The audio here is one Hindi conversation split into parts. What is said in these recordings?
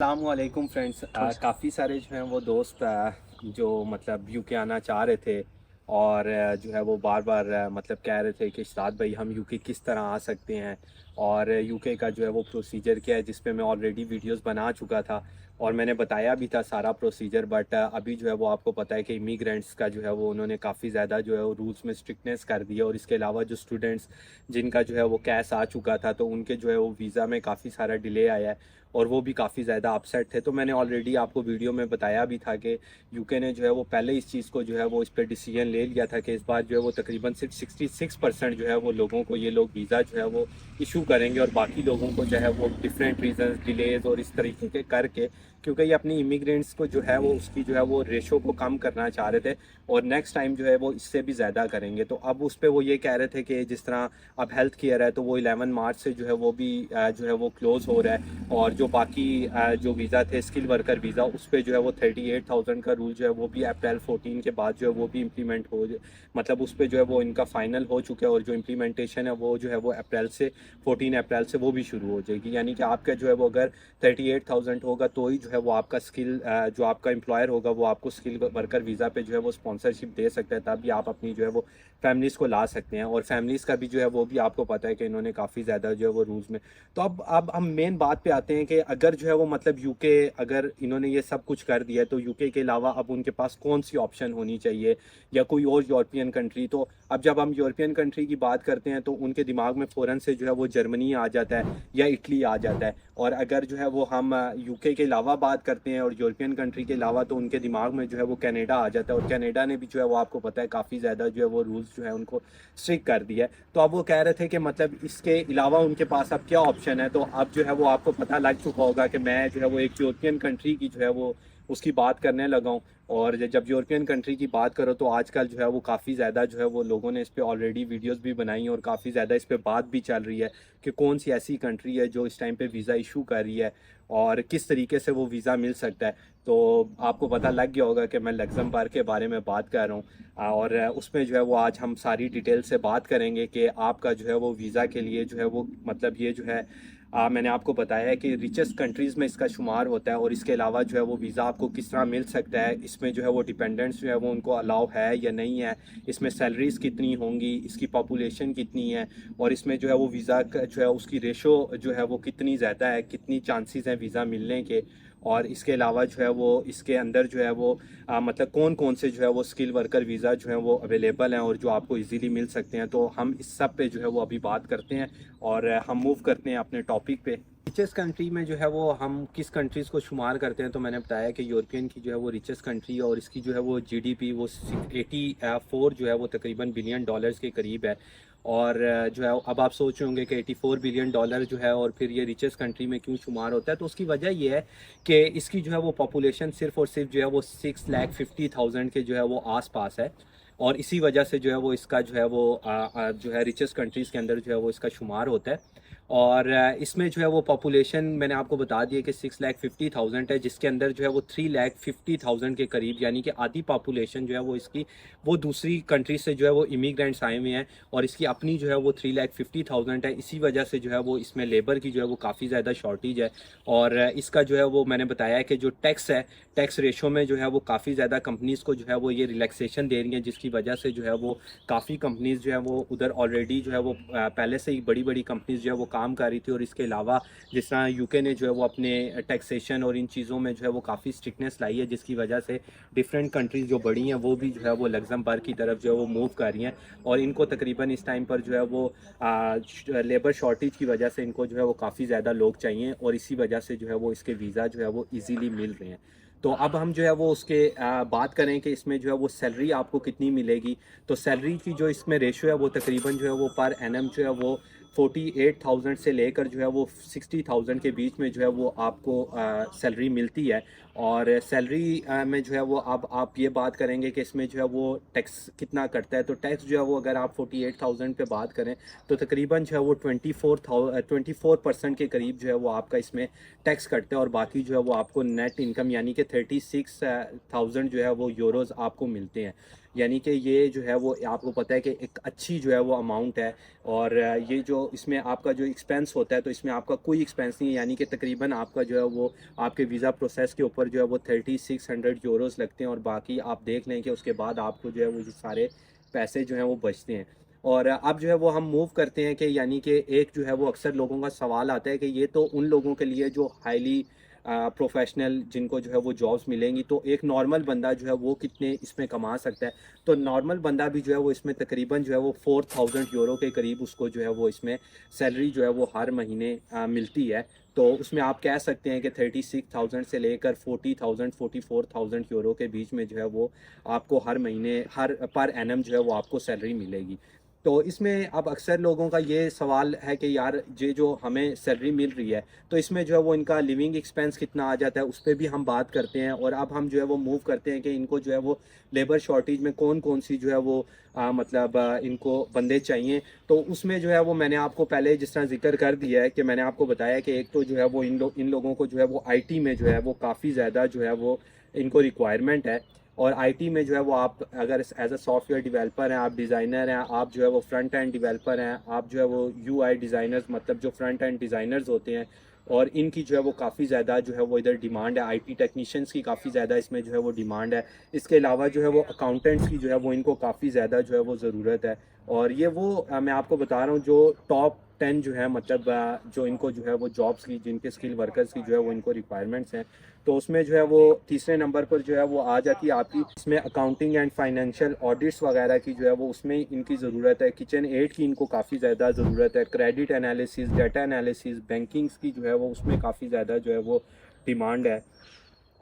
अस्सलाम वालेकुम फ्रेंड्स। काफ़ी सारे जो हैं वो दोस्त जो मतलब यूके आना चाह रहे थे और जो है वो बार बार मतलब कह रहे थे कि शाद भाई हम यूके किस तरह आ सकते हैं और यूके का जो है वो प्रोसीजर क्या है, जिस पे मैं ऑलरेडी वीडियोस बना चुका था और मैंने बताया भी था सारा प्रोसीजर। बट अभी जो है वो आपको पता है कि इमिग्रेंट्स का जो है वो उन्होंने काफ़ी ज़्यादा जो है वो रूल्स में स्ट्रिक्टनेस कर दिया और इसके अलावा जो स्टूडेंट्स जिनका जो है वो कैश आ चुका था तो उनके जो है वो वीज़ा में काफ़ी सारा डिले आया है और वो भी काफ़ी ज़्यादा अपसेट थे। तो मैंने ऑलरेडी आपको वीडियो में बताया भी था कि यूके ने जो है वो पहले इस चीज़ को जो है वो इस पर डिसीजन ले लिया था कि इस बार जो है वो तकरीबन सिर्फ 66% जो है वो लोगों को ये लोग वीज़ा जो है वो इशू करेंगे और बाकी लोगों को जो है वो डिफरेंट रीजंस डिलेज और इस तरीके के करके, क्योंकि ये अपनी इमिग्रेंट्स को जो है वो उसकी जो है वो रेशो को कम करना चाह रहे थे और नेक्स्ट टाइम जो है वो इससे भी ज़्यादा करेंगे। तो अब उस पर वो ये कह रहे थे कि जिस तरह अब हेल्थ केयर है तो वो 11 मार्च से जो है वो भी जो है वो क्लोज़ हो रहा है और जो बाकी जो वीज़ा थे स्किल वर्कर वीज़ा उस पर जो है वो 38,000 का रूल जो है वो भी अप्रैल 14 के बाद जो है वो भी इम्प्लीमेंट हो, मतलब उस पर जो है वो इनका फाइनल हो चुका है और जो इम्प्लीमेंटेशन है वो जो है वो अप्रैल से 14 अप्रैल से वो भी शुरू हो जाएगी। यानी कि आपका जो है वो अगर 38,000 होगा तो ही जो है वो आपका स्किल जो आपका एम्प्लॉयर होगा वो आपको स्किल वर्कर वीज़ा पे जो है वो स्पॉन्सरशिप दे सकता है, तभी आप अपनी जो है वो फैमिलीज़ को ला सकते हैं। और फैमिलीज़ का भी जो है वो भी आपको पता है कि इन्होंने काफ़ी ज़्यादा जो है वो रूल्स में। तो अब हम मेन बात पे आते हैं कि अगर जो है वो मतलब यूके अगर इन्होंने ये सब कुछ कर दिया है तो यूके के अलावा अब उनके पास कौन सी ऑप्शन होनी चाहिए या कोई और यूरोपियन कंट्री। तो अब जब हम यूरोपियन कंट्री की बात करते हैं तो उनके दिमाग में फ़ौरन से जो है वो जर्मनी आ जाता है या इटली आ जाता है। और अगर जो है वो हम यूके के अलावा बात करते हैं और यूरोपियन कंट्री के अलावा तो उनके दिमाग में जो है वो कनाडा आ जाता है और कनाडा ने भी जो है वो आपको पता है काफ़ी ज़्यादा जो है वो रूल्स जो है उनको स्ट्रिक्ट कर दिया है। तो अब वो कह रहे थे कि मतलब इसके अलावा उनके पास अब क्या ऑप्शन है। तो अब जो है वो आपको पता लग चुका होगा कि मैं जो है वो एक यूरोपियन कंट्री की जो है वो उसकी बात करने लगा हूँ। और जब यूरोपियन कंट्री की बात करो तो आजकल जो है वो काफ़ी ज़्यादा जो है वो लोगों ने इस पर ऑलरेडी वीडियोस भी बनाई और काफ़ी ज़्यादा इस पर बात भी चल रही है कि कौन सी ऐसी कंट्री है जो इस टाइम पे वीज़ा इशू कर रही है और किस तरीके से वो वीज़ा मिल सकता है। तो आपको पता लग गया होगा कि मैं लग्जमबर्ग के बारे में बात कर रहा हूँ और उसमें जो है वो आज हम सारी डिटेल से बात करेंगे कि आपका जो है वो वीज़ा के लिए जो है वो मतलब ये जो है मैंने आपको बताया है कि रिचेस्ट कंट्रीज़ में इसका शुमार होता है और इसके अलावा जो है वो वीज़ा आपको किस तरह मिल सकता है, इसमें जो है वो डिपेंडेंट्स जो है वो उनको अलाउ है या नहीं है, इसमें सैलरीज़ कितनी होंगी, इसकी पॉपुलेशन कितनी है और इसमें जो है वो वीज़ा का जो है उसकी रेशो जो है वो कितनी ज़्यादा है, कितनी चांसेस हैं वीज़ा मिलने के। और इसके अलावा जो है वो इसके अंदर जो है वो मतलब कौन कौन से जो है वो स्किल वर्कर वीज़ा जो है वो अवेलेबल हैं और जो आपको इजीली मिल सकते हैं। तो हम इस सब पे जो है वो अभी बात करते हैं और हम मूव करते हैं अपने टॉपिक पे। रिचेस्ट कंट्री में जो है वो हम किस कंट्रीज़ को शुमार करते हैं, तो मैंने बताया कि यूरोपियन की जो है वो रिचेस्ट कंट्री है और इसकी जो है वो जीडीपी वो 84 जो है वो तकरीबन बिलियन डॉलर्स के करीब है। और जो है अब आप सोच रहे होंगे कि 84 बिलियन डॉलर जो है और फिर ये रिचेस्ट कंट्री में क्यों शुमार होता है। तो उसकी वजह ये है कि इसकी जो है वो पॉपुलेशन सिर्फ और सिर्फ जो है वो 6,50,000 के जो है वो आस पास है और इसी वजह से जो है वो इसका जो है वो जो है रिचेस्ट कंट्रीज़ के अंदर जो है वो इसका शुमार होता है। और इसमें जो है वो पॉपुलेशन मैंने आपको बता दिया कि 6,50,000 है, जिसके अंदर जो है वो 3,50,000 के करीब यानी कि आधी पॉपुलेशन जो है वो इसकी वो दूसरी कंट्री से जो है वो इमिग्रेंट्स आए हुए हैं और इसकी अपनी जो है वो 3,50,000 है। इसी वजह से जो है वो इसमें लेबर की जो है वो काफ़ी ज़्यादा शॉर्टेज है। और इसका जो है वो मैंने बताया है कि जो टैक्स है, टैक्स रेशो में जो है वो काफ़ी ज़्यादा कंपनीज़ को जो है वो ये रिलैक्सेशन दे रही हैं, जिसकी वजह से जो है वो काफ़ी कंपनीज़ जो है वो उधर ऑलरेडी जो है वो पहले से ही बड़ी बड़ी कंपनीज़ जो है वो काम कर रही थी। और इसके अलावा जिस तरह यूके ने जो है वो अपने टैक्सेशन और इन चीज़ों में जो है वो काफ़ी स्ट्रिक्टनेस लाई है, जिसकी वजह से डिफरेंट कंट्रीज़ जो बड़ी हैं वो भी जो है वो लग्जमबर्ग की तरफ जो है वो मूव कर रही हैं और इनको तकरीबन इस टाइम पर जो है वो लेबर शॉर्टेज की वजह से इनको जो है वो काफ़ी ज़्यादा लोग चाहिए और इसी वजह से जो है वो इसके वीज़ा जो है वो ईज़िली मिल रहे हैं। तो अब हम जो है वो उसके बात करें कि इसमें जो है वो सैलरी आपको कितनी मिलेगी। तो सैलरी की जो इसमें रेशो है वो तकरीबन जो है वो पर एनम जो है वो 48,000 से लेकर जो है वो 60,000 के बीच में जो है वो आपको सैलरी मिलती है। और सैलरी में जो है वो अब आप ये बात करेंगे कि इसमें जो है वो टैक्स कितना कटता है। तो टैक्स जो है वो अगर आप 48,000 पे बात करें तो तकरीबन जो है वो 24% के करीब जो है वो आपका इसमें टैक्स कटता है और बाकी जो है वो आपको नेट इनकम यानी कि 36,000 जो है वो यूरोज़ आपको मिलते हैं। यानी कि ये जो है वो आपको पता है कि एक अच्छी जो है वो अमाउंट है। और ये जो इसमें आपका जो एक्सपेंस होता है तो इसमें आपका कोई एक्सपेंस नहीं है, यानी कि तकरीबन आपका जो है वो आपके वीज़ा प्रोसेस के ऊपर जो है वो 3600 लगते हैं, और बाकी आप देख लें कि उसके बाद आपको जो है वो ये सारे पैसे जो हैं वो बचते हैं। और अब जो है वो हम मूव करते हैं कि यानी कि एक जो है वो अक्सर लोगों का सवाल आता है कि ये तो उन लोगों के लिए जो हाईली प्रोफेशनल जिनको जो है वो जॉब्स मिलेंगी, तो एक नॉर्मल बंदा जो है वो कितने इसमें कमा सकता है। तो नॉर्मल बंदा भी जो है वो इसमें तकरीबन जो है वो 4000 यूरो के करीब उसको जो है वो इसमें सैलरी जो है वो हर महीने मिलती है। तो उसमें आप कह सकते हैं कि 36,000 से लेकर 40,000 44,000 यूरो के बीच में जो है वो आपको हर महीने हर पर एनम जो है वो आपको सैलरी मिलेगी। तो इसमें अब अक्सर लोगों का ये सवाल है कि यार ये जो हमें सैलरी मिल रही है तो इसमें जो है वो इनका लिविंग एक्सपेंस कितना आ जाता है, उस पर भी हम बात करते हैं। और अब हम जो है वो मूव करते हैं कि इनको जो है वो लेबर शॉर्टेज में कौन कौन सी जो है वो मतलब इनको बंदे चाहिए। तो उसमें जो है वो मैंने आपको पहले जिस तरह जिक्र कर दिया है कि मैंने आपको बताया कि एक तो जो है वो इन लोगों को जो है वो आईटी में जो है वो काफ़ी ज़्यादा जो है वो इनको रिक्वायरमेंट है। और आईटी में जो है वो आप अगर एज अ सॉफ्टवेयर डेवलपर हैं, आप डिज़ाइनर हैं, आप जो है वो फ्रंट एंड डेवलपर हैं, आप जो है वो यूआई डिज़ाइनर्स मतलब जो फ्रंट एंड डिज़ाइनर्स होते हैं, और इनकी जो है वो काफ़ी ज़्यादा जो है वो इधर डिमांड है। आईटी टेक्नीशियंस की काफ़ी ज़्यादा इसमें जो है वो डिमांड है। इसके अलावा जो है वो अकाउंटेंट्स की जो है वो इनको काफ़ी ज़्यादा जो है वो ज़रूरत है। और ये वो मैं आपको बता रहा हूँ जो टॉप 10 जो है मतलब जो इनको जो है वो जॉब्स की जिनके स्किल वर्कर्स की जो है वो इनको रिक्वायरमेंट्स हैं। तो उसमें जो है वो तीसरे नंबर पर जो है वो आ जाती है आपकी इसमें अकाउंटिंग एंड फाइनेंशियल ऑडिट्स वगैरह की जो है वो उसमें इनकी ज़रूरत है। किचन एड की इनको काफ़ी ज़्यादा ज़रूरत है। Credit analysis, data analysis, bankings की जो है वो उसमें काफ़ी ज़्यादा जो है वो डिमांड है।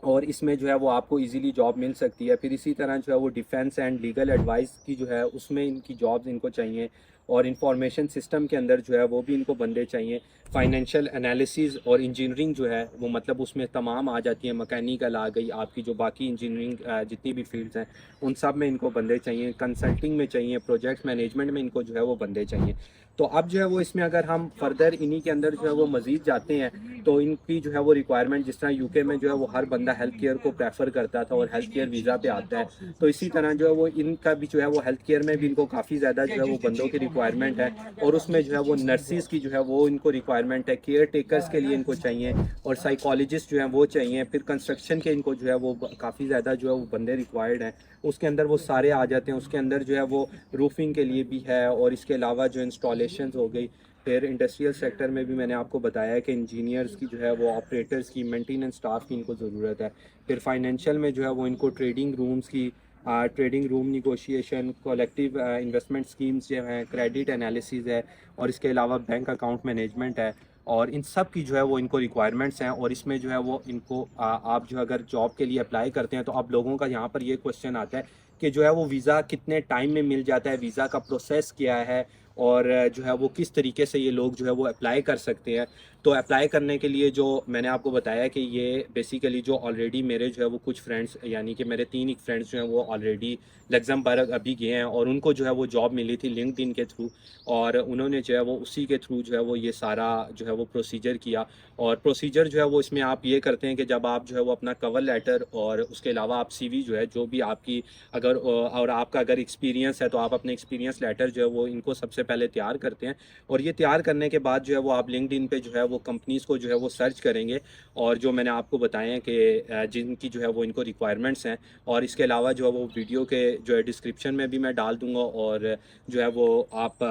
और इसमें जो है वो आपको इजीली जॉब मिल सकती है। फिर इसी तरह जो है वो डिफेंस एंड लीगल एडवाइस की जो है उसमें इनकी जॉब्स इनको चाहिए। और इंफॉर्मेशन सिस्टम के अंदर जो है वो भी इनको बंदे चाहिए। फाइनेंशियल एनालिसिस और इंजीनियरिंग जो है वो मतलब उसमें तमाम आ जाती है। मैकेनिकल आ गई आपकी, जो बाकी इंजीनियरिंग जितनी भी फील्ड्स हैं उन सब में इनको बंदे चाहिए। कंसल्टिंग में चाहिए, प्रोजेक्ट मैनेजमेंट में इनको जो है वो बंदे चाहिए। तो अब जो है वो इसमें अगर हम फर्दर इन्हीं के अंदर जो है वो मज़ीद जाते हैं तो इनकी जो है वो रिक्वायरमेंट, जिस तरह यूके में जो है वो हर बंदा हेल्थ केयर को प्रेफर करता था और हेल्थ केयर वीज़ा पे आता है, तो इसी तरह जो है वो इनका भी जो है वो हेल्थ केयर में भी इनको काफ़ी ज़्यादा जो है वो बंदों की रिक्वायरमेंट है। और उसमें जो है वो नर्सिस की जो है वो इनको रिक्वायरमेंट है। केयर टेकर्स के लिए इनको चाहिए, और साइकोलॉजिस्ट जो है वो चाहिए। फिर कंस्ट्रक्शन के इनको जो है वो काफ़ी ज़्यादा जो है वो बंदे रिक्वायर्ड हैं। उसके अंदर वो सारे आ जाते हैं। उसके अंदर जो है वो रूफिंग के लिए भी है, और इसके अलावा जो इंस्टॉलेशंस हो गई। फिर इंडस्ट्रियल सेक्टर में भी मैंने आपको बताया है कि इंजीनियर्स की जो है वो ऑपरेटर्स की, मेंटेनेंस स्टाफ की इनको ज़रूरत है। फिर फाइनेंशियल में जो है वो इनको ट्रेडिंग रूम्स की, trading room negotiation, collective investment schemes जो हैं, क्रेडिट एनालिसिस है, और इसके अलावा बैंक अकाउंट मैनेजमेंट है। और इन सब की जो है वो इनको रिक्वायरमेंट्स हैं। और इसमें जो है वो इनको आप जो अगर जॉब के लिए अप्लाई करते हैं तो आप लोगों का यहाँ पर ये क्वेश्चन आता है कि जो है वो वीज़ा कितने टाइम में मिल जाता है, वीज़ा का प्रोसेस क्या है, और जो है वो किस तरीके से ये लोग जो है वो अप्लाई कर सकते हैं। तो अप्लाई करने के लिए जो मैंने आपको बताया कि ये बेसिकली जो ऑलरेडी मेरे जो है वो कुछ फ्रेंड्स, यानी कि मेरे 3 ही फ्रेंड्स जो हैं वो ऑलरेडी लग्जमबर्ग अभी गए हैं, और उनको जो है वो जॉब मिली थी लिंक्डइन के थ्रू। और उन्होंने जो है वो उसी के थ्रू जो है वो ये सारा जो है वो प्रोसीजर किया। और प्रोसीजर जो है वो इसमें आप ये करते हैं कि जब आप जो है वो अपना कवर लेटर, और उसके अलावा आप सीवी जो है जो भी आपकी अगर और आपका अगर एक्सपीरियंस है तो आप अपने एक्सपीरियंस लेटर जो है वो इनको सबसे पहले तैयार करते हैं। और ये तैयार करने के बाद जो है वो आप लिंक्डइन पे जो है वो कंपनीज़ को जो है वो सर्च करेंगे, और जो मैंने आपको बताए हैं कि जिनकी जो है वो इनको रिक्वायरमेंट्स हैं। और इसके अलावा जो है वो वीडियो के जो है डिस्क्रिप्शन में भी मैं डाल दूँगा, और जो है वो आप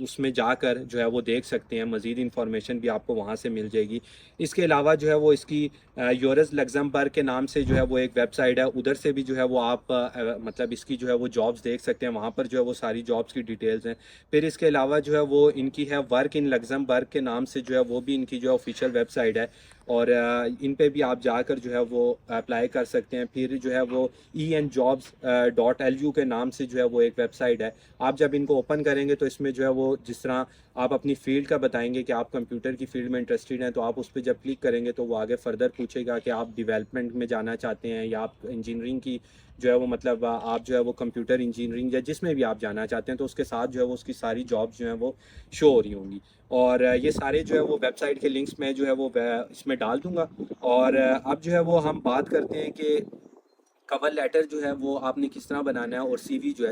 उसमें जाकर जो है वो देख सकते हैं। मज़ीद इन्फॉर्मेशन भी आपको वहाँ से मिल जाएगी। इसके अलावा जो है वो इसकी यूरस लग्जमबर्ग के नाम से जो है वो एक वेबसाइट है, उधर से भी जो है वो आप मतलब इसकी जो है वो जॉब्स देख सकते हैं। वहाँ पर जो है वो सारी जॉब्स की डिटेल्स हैं। फिर इसके अलावा जो है वो इनकी है वर्क इन लग्जमबर्ग के नाम से जो है वो भी इनकी जो है ऑफिशियल वेबसाइट है, और इन पे भी आप जाकर जो है वो अप्लाई कर सकते हैं। फिर जो है वो enjobs.lu के नाम से जो है वो एक वेबसाइट है। आप जब इनको ओपन करेंगे तो इसमें जो है वो जिस तरह आप अपनी फ़ील्ड का बताएंगे कि आप कंप्यूटर की फ़ील्ड में इंटरेस्टेड हैं, तो आप उस पर जब क्लिक करेंगे तो वो आगे फर्दर पूछेगा कि आप डेवलपमेंट में जाना चाहते हैं या आप इंजीनियरिंग की जो है वो मतलब आप जो है वो कंप्यूटर इंजीनियरिंग या जिसमें भी आप जाना चाहते हैं, तो उसके साथ जो है वो उसकी सारी जॉब्स जो हैं वो शो हो रही होंगी। और ये सारे जो है वो वेबसाइट के लिंक्स मैं जो है वो इसमें डाल दूँगा। और अब जो है वो हम बात करते हैं कि कवर लेटर जो है वो आपने किस तरह बनाना है, और सीवी जो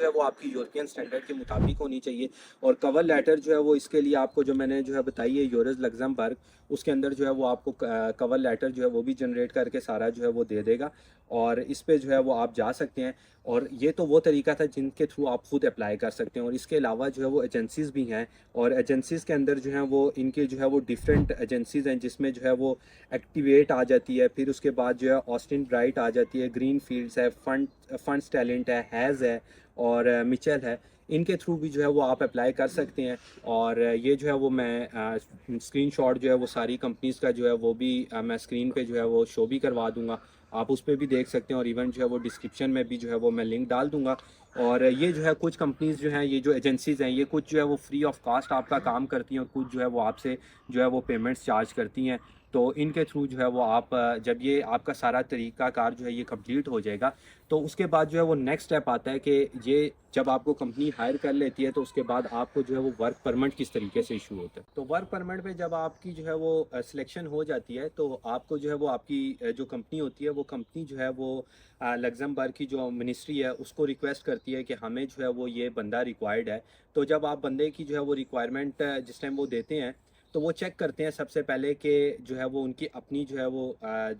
है वो आपकी यूरोपियन स्टैंडर्ड के मुताबिक होनी चाहिए। और कवर लेटर जो है वो इसके लिए आपको जो मैंने जो है बताई है यूरोस लग्जमबर्ग, उसके अंदर जो है वो आपको कवर लेटर जो है वो भी जनरेट करके सारा जो है वो दे देगा, और इस पे जो है वो आप जा सकते हैं। और ये तो वो तरीका था जिनके थ्रू आप खुद अप्लाई कर सकते हैं, और इसके अलावा जो है वो एजेंसीज़ भी हैं, और एजेंसीज़ के अंदर जो है वो इनके जो है वो डिफरेंट एजेंसीज़ हैं, जिसमें जो है वो एक्टिवेट आ जाती है, फिर उसके बाद जो है ऑस्टिन ब्राइट आ जाती है, ग्रीन फील्ड्स है, फंड्स टैलेंट है, हैज़ है, और मिचेल है। इनके थ्रू भी जो है वो आप अप्लाई कर सकते हैं। और ये जो है वो मैं स्क्रीनशॉट जो है वो सारी कंपनीज़ का जो है वो भी मैं स्क्रीन पे जो है वो शो भी करवा दूंगा, आप उस पर भी देख सकते हैं, और इवन जो है वो डिस्क्रिप्शन में भी जो है वो मैं लिंक डाल दूंगा। और ये जो है कुछ कंपनीज़ जो हैं, ये जो एजेंसीज़ हैं, ये कुछ जो है वो फ्री ऑफ कास्ट आपका काम करती हैं, और कुछ जो है वो आपसे जो है वो पेमेंट्स चार्ज करती हैं। तो इनके थ्रू जो है वो आप जब ये आपका सारा तरीक़ाकार जो है ये कंप्लीट हो जाएगा, तो उसके बाद जो है वो नेक्स्ट स्टेप आता है कि ये जब आपको कंपनी हायर कर लेती है, तो उसके बाद आपको जो है वो वर्क परमिट किस तरीके से इशू होता है। तो वर्क परमिट पे जब आपकी जो है वो सिलेक्शन हो जाती है, तो आपको जो है वो आपकी जो कंपनी होती है, वो कंपनी जो है वो लग्जमबर्ग की जो मिनिस्ट्री है उसको रिक्वेस्ट करती है कि हमें जो है वो ये बंदा रिक्वायर्ड है। तो जब आप बंदे की जो है वो रिक्वायरमेंट जिस टाइम वो देते हैं, तो वो चेक करते हैं सबसे पहले कि जो है वो उनकी अपनी जो है वो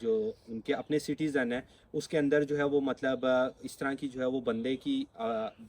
जो उनके अपने सिटीज़न है, उसके अंदर जो है वो मतलब इस तरह की जो है वो बंदे की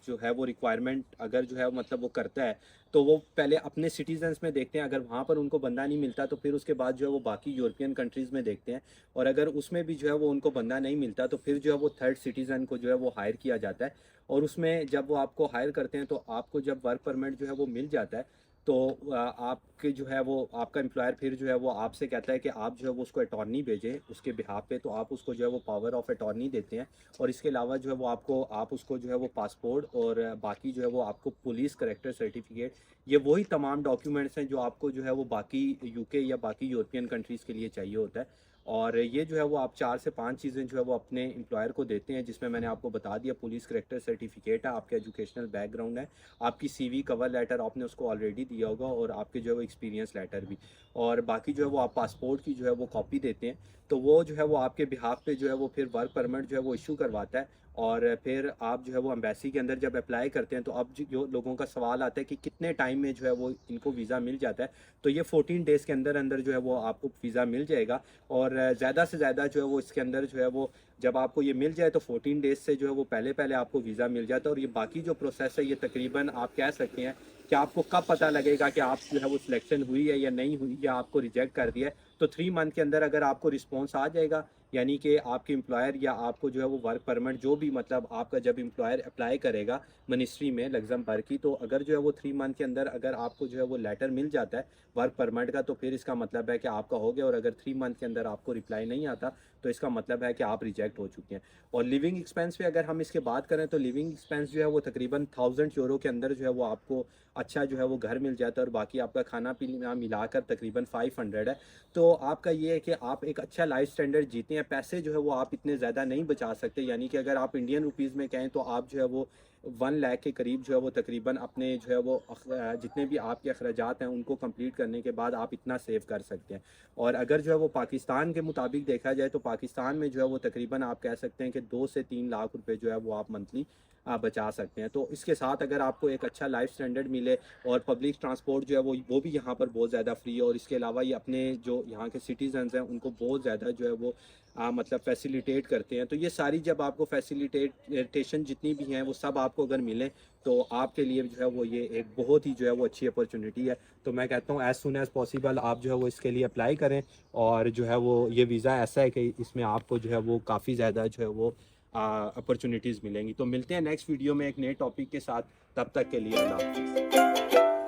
जो है वो रिक्वायरमेंट अगर जो है मतलब वो करता है, तो वो पहले अपने सिटीजन्स में देखते हैं, अगर वहाँ पर उनको बंदा नहीं मिलता तो फिर उसके बाद जो है वो बाकी यूरोपियन कंट्रीज़ में देखते हैं, और अगर उसमें भी जो है वो उनको बंदा नहीं मिलता तो फिर जो है वो थर्ड सिटीज़न को जो है वो हायर किया जाता है। और उसमें जब वो आपको हायर करते हैं, तो आपको जब वर्क परमिट जो है वो मिल जाता है, तो आपके जो है वो आपका एम्प्लॉयर फिर जो है वो आपसे कहता है कि आप जो है वो उसको अटॉर्नी भेजें उसके बिहाफ पे, तो आप उसको जो है वो पावर ऑफ अटॉर्नी देते हैं। और इसके अलावा जो है वो आप उसको जो है वो पासपोर्ट और बाकी जो है वो आपको पुलिस करेक्टर सर्टिफिकेट, ये वही तमाम डॉक्यूमेंट्स हैं जो आपको जो है वो बाकी यूके या बाकी यूरोपियन कंट्रीज़ के लिए चाहिए होता है। और ये जो है वो आप 4 से 5 चीज़ें जो है वो अपने एम्प्लॉयर को देते हैं, जिसमें मैंने आपको बता दिया, पुलिस करेक्टर सर्टिफिकेट है, आपका एजुकेशनल बैकग्राउंड है, आपकी सीवी कवर लेटर आपने उसको ऑलरेडी दिया होगा, और आपके जो है वो एक्सपीरियंस लेटर भी, और बाकी जो है वो आप पासपोर्ट की जो है वो कॉपी देते हैं। तो वो जो है वो आपके बिहाफ पे जो है वो फिर वर्क परमिट जो है वो इशू करवाता है। और फिर आप जो है वो एम्बेसी के अंदर जब अप्लाई करते हैं, तो अब जो लोगों का सवाल आता है कि कितने टाइम में जो है वो इनको वीज़ा मिल जाता है, तो ये 14 डेज़ के अंदर अंदर जो है वो आपको वीज़ा मिल जाएगा। और ज़्यादा से ज़्यादा जो है वो इसके अंदर जो है वो जब आपको ये मिल जाए, तो 14 डेज़ से जो है वो पहले पहले आपको वीज़ा मिल जाता है। और ये बाकी जो प्रोसेस है, ये तकरीबन आप कह सकते हैं कि आपको कब पता लगेगा कि आप जो है वो सिलेक्शन हुई है या नहीं हुई, या आपको रिजेक्ट कर दिया है। तो 3 मंथ के अंदर अगर आपको रिस्पॉन्स आ जाएगा, यानी कि आपके एम्प्लॉयर या आपको जो है वो वर्क परमिट जो भी मतलब आपका जब एम्प्लॉयर अप्लाई करेगा मिनिस्ट्री में लग्जमबर्ग की, तो अगर जो है वो 3 मंथ के अंदर अगर आपको जो है वो लेटर मिल जाता है वर्क परमिट का, तो फिर इसका मतलब है कि आपका हो गया। और अगर 3 मंथ के अंदर आपको रिप्लाई नहीं आता, तो इसका मतलब है कि आप रिजेक्ट हो चुके हैं। और लिविंग एक्सपेंस पे अगर हम इसके बात करें, तो लिविंग एक्सपेंस जो है वो तकरीबन 1000 यूरो के अंदर जो है वो आपको अच्छा जो है वो घर मिल जाता है, और बाकी आपका खाना पीना मिलाकर तकरीबन 500 है। तो आपका ये है कि आप एक अच्छा लाइफ स्टैंडर्ड जीते हैं। पैसे जो है वो आप इतने ज़्यादा नहीं बचा सकते, यानी कि अगर आप इंडियन रुपीज़ में कहें, तो आप जो है वो 1 लाख के करीब जो है वो तकरीबन अपने जो है वो जितने भी आपके अखराजात हैं उनको कंप्लीट करने के बाद आप इतना सेव कर सकते हैं। और अगर जो है वो पाकिस्तान के मुताबिक देखा जाए, तो पाकिस्तान में जो है वो तकरीबन आप कह सकते हैं कि 2 से 3 लाख रुपए जो है वो आप मंथली बचा सकते हैं। तो इसके साथ अगर आपको एक अच्छा लाइफ स्टैंडर्ड मिले, और पब्लिक ट्रांसपोर्ट जो है वो भी यहाँ पर बहुत ज़्यादा फ्री है, और इसके अलावा ये अपने जो यहाँ के सिटीजन्स हैं उनको बहुत ज़्यादा जो है वो मतलब फैसिलिटेट करते हैं। तो ये सारी जब आपको फैसिलिटेशन जितनी भी हैं वो सब आपको अगर मिलें, तो आपके लिए जो है वो ये एक बहुत ही जो है वो अच्छी अपॉर्चुनिटी है। तो मैं कहता हूँ एज़ सुन एज़ पॉसिबल आप जो है वो इसके लिए अप्लाई करें, और जो है वो ये वीज़ा ऐसा है कि इसमें आपको जो है वो काफ़ी ज़्यादा जो है वो अपॉर्चुनिटीज़ मिलेंगी। तो मिलते हैं नेक्स्ट वीडियो में एक नए टॉपिक के साथ, तब तक के लिए अल्लाह हाफ़िज़।